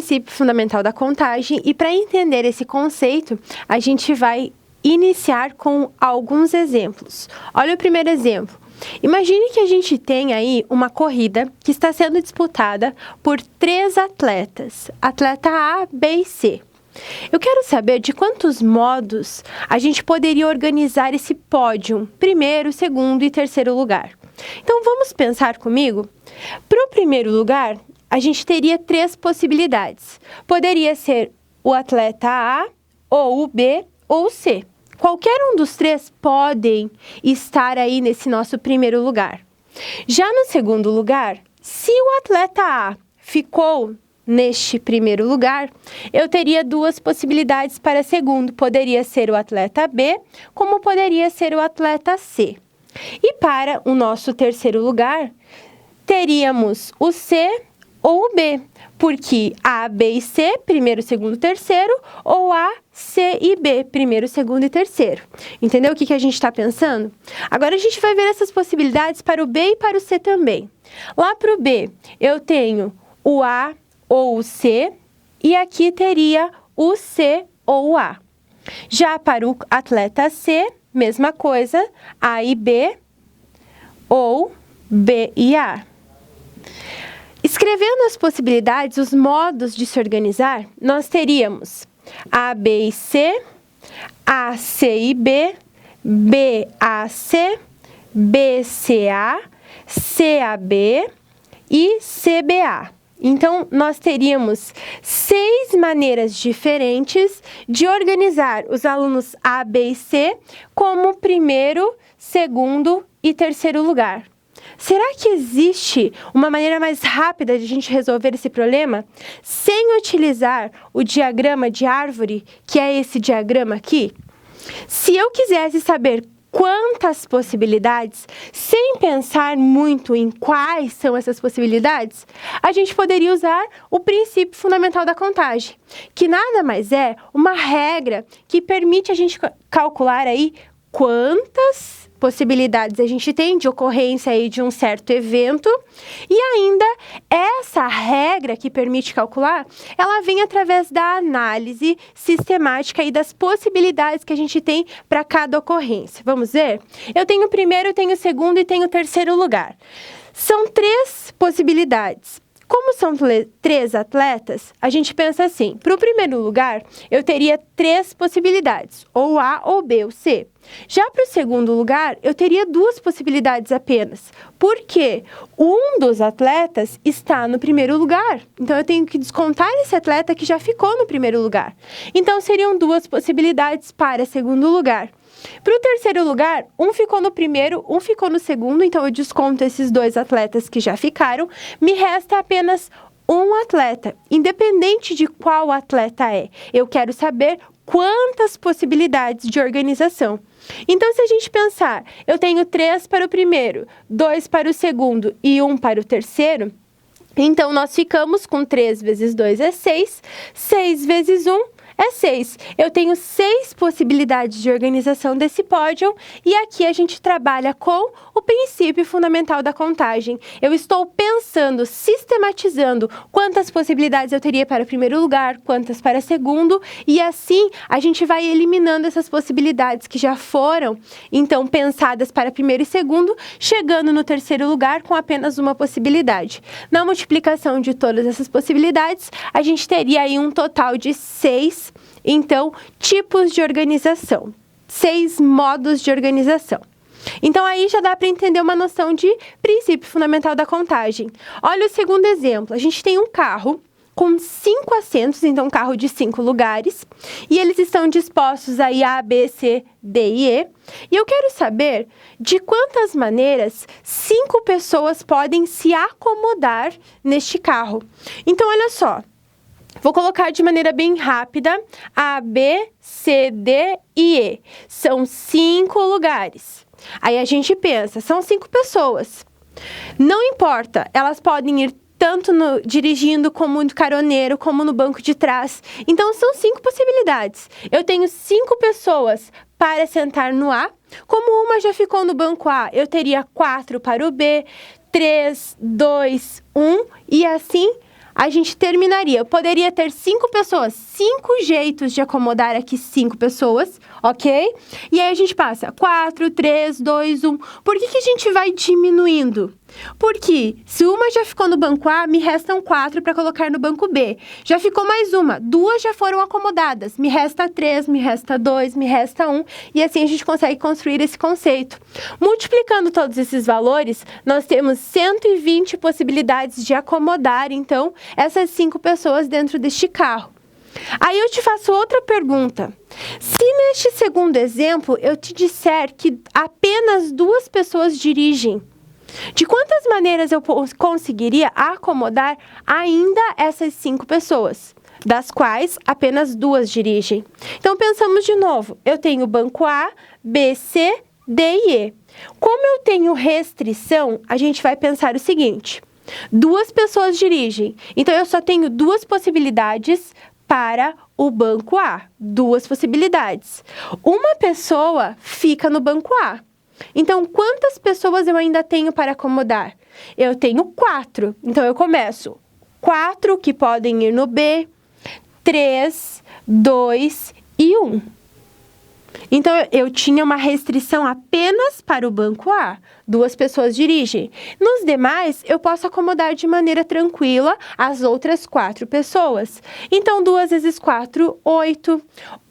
princípio fundamental da contagem e para entender esse conceito, a gente vai iniciar com alguns exemplos. Olha o primeiro exemplo. Imagine que a gente tem aí uma corrida que está sendo disputada por 3 atletas, atleta A, B e C. Eu quero saber de quantos modos a gente poderia organizar esse pódio, primeiro, segundo e terceiro lugar. Então, vamos pensar comigo? Para o primeiro lugar, a gente teria 3 possibilidades. Poderia ser o atleta A, ou o B, ou o C. Qualquer um dos 3 podem estar aí nesse nosso primeiro lugar. Já no segundo lugar, se o atleta A ficou neste primeiro lugar, eu teria 2 possibilidades para segundo. Poderia ser o atleta B, como poderia ser o atleta C. E para o nosso terceiro lugar, teríamos o C ou o B, porque A, B e C, primeiro, segundo, terceiro, ou A, C e B, primeiro, segundo e terceiro. Entendeu o que a gente está pensando? Agora a gente vai ver essas possibilidades para o B e para o C também. Lá para o B, eu tenho o A ou o C, e aqui teria o C ou o A. Já para o atleta C, mesma coisa, A e B, ou B e A. Escrevendo as possibilidades, os modos de se organizar, nós teríamos A, B e C, A, C e B, B, A, C, B, C, A, C, A, B e C, B, A. Então, nós teríamos 6 maneiras diferentes de organizar os alunos A, B e C como primeiro, segundo e terceiro lugar. Será que existe uma maneira mais rápida de a gente resolver esse problema sem utilizar o diagrama de árvore, que é esse diagrama aqui? Se eu quisesse saber quantas possibilidades, sem pensar muito em quais são essas possibilidades, a gente poderia usar o princípio fundamental da contagem, que nada mais é uma regra que permite a gente calcular aí quantas possibilidades a gente tem de ocorrência aí de um certo evento, e ainda essa regra que permite calcular, ela vem através da análise sistemática e das possibilidades que a gente tem para cada ocorrência. Vamos ver? Eu tenho o primeiro, tenho o segundo e tenho o terceiro lugar. São 3 possibilidades. Como são 3 atletas, a gente pensa assim, para o primeiro lugar, eu teria 3 possibilidades, ou A, ou B, ou C. Já para o segundo lugar, eu teria 2 possibilidades apenas, porque um dos atletas está no primeiro lugar. Então, eu tenho que descontar esse atleta que já ficou no primeiro lugar. Então, seriam 2 possibilidades para segundo lugar. Para o terceiro lugar, um ficou no primeiro, um ficou no segundo, então eu desconto esses 2 atletas que já ficaram, me resta apenas um atleta, independente de qual atleta é. Eu quero saber quantas possibilidades de organização. Então, se a gente pensar, eu tenho 3 para o primeiro, 2 para o segundo e 1 para o terceiro, então nós ficamos com 3 vezes 2 é 6, 6 vezes 1 é 6. Eu tenho 6 possibilidades de organização desse pódio e aqui a gente trabalha com o princípio fundamental da contagem. Eu estou pensando, sistematizando quantas possibilidades eu teria para o primeiro lugar, quantas para o segundo, e assim a gente vai eliminando essas possibilidades que já foram, então, pensadas para primeiro e segundo, chegando no terceiro lugar com apenas uma possibilidade. Na multiplicação de todas essas possibilidades, a gente teria aí um total de 6, então, tipos de organização, 6 modos de organização. Então, aí já dá para entender uma noção de princípio fundamental da contagem. Olha o segundo exemplo. A gente tem um carro com 5 assentos, então um carro de 5 lugares, e eles estão dispostos aí A, B, C, D e E. E eu quero saber de quantas maneiras 5 pessoas podem se acomodar neste carro. Então, olha só. Vou colocar de maneira bem rápida, A, B, C, D e E. São 5 lugares. Aí a gente pensa, são 5 pessoas. Não importa, elas podem ir tanto dirigindo, como no caroneiro, como no banco de trás. Então, são 5 possibilidades. Eu tenho 5 pessoas para sentar no A. Como uma já ficou no banco A, eu teria 4 para o B, 3, 2, 1 e assim a gente terminaria. Eu poderia ter 5 pessoas, 5 jeitos de acomodar aqui 5 pessoas, ok? E aí a gente passa 4, 3, 2, 1. Por que a gente vai diminuindo? Porque se uma já ficou no banco A, me restam 4 para colocar no banco B. Já ficou mais uma, 2 já foram acomodadas. Me resta 3, me resta 2, me resta 1. E assim a gente consegue construir esse conceito. Multiplicando todos esses valores, nós temos 120 possibilidades de acomodar, então, essas 5 pessoas dentro deste carro. Aí eu te faço outra pergunta. Se neste segundo exemplo eu te disser que apenas 2 pessoas dirigem, de quantas maneiras eu conseguiria acomodar ainda essas 5 pessoas, das quais apenas 2 dirigem? Então, pensamos de novo. Eu tenho banco A, B, C, D e E. Como eu tenho restrição, a gente vai pensar o seguinte. 2 pessoas dirigem. Então, eu só tenho 2 possibilidades para o banco A. 2 possibilidades. Uma pessoa fica no banco A. Então, quantas pessoas eu ainda tenho para acomodar? Eu tenho 4. Então, eu começo 4 que podem ir no B, 3, 2 e 1. Então, eu tinha uma restrição apenas para o banco A. 2 pessoas dirigem. Nos demais, eu posso acomodar de maneira tranquila as outras 4 pessoas. Então, 2 vezes 4, 8.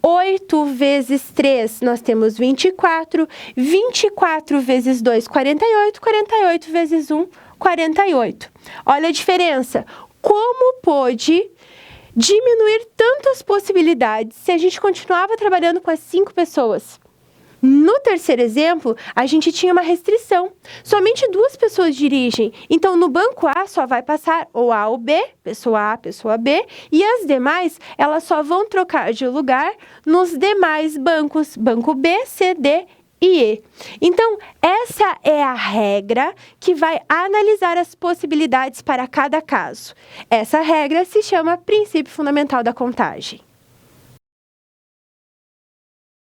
8 vezes 3, nós temos 24. 24 vezes 2, 48. 48 vezes 1, 48. Olha a diferença. Como pôde diminuir tantas possibilidades se a gente continuava trabalhando com as 5 pessoas? No terceiro exemplo, a gente tinha uma restrição. Somente 2 pessoas dirigem. Então, no banco A só vai passar ou A ou B, pessoa A, pessoa B, e as demais, elas só vão trocar de lugar nos demais bancos, banco B, C, D e E. Então, essa é a regra que vai analisar as possibilidades para cada caso. Essa regra se chama princípio fundamental da contagem.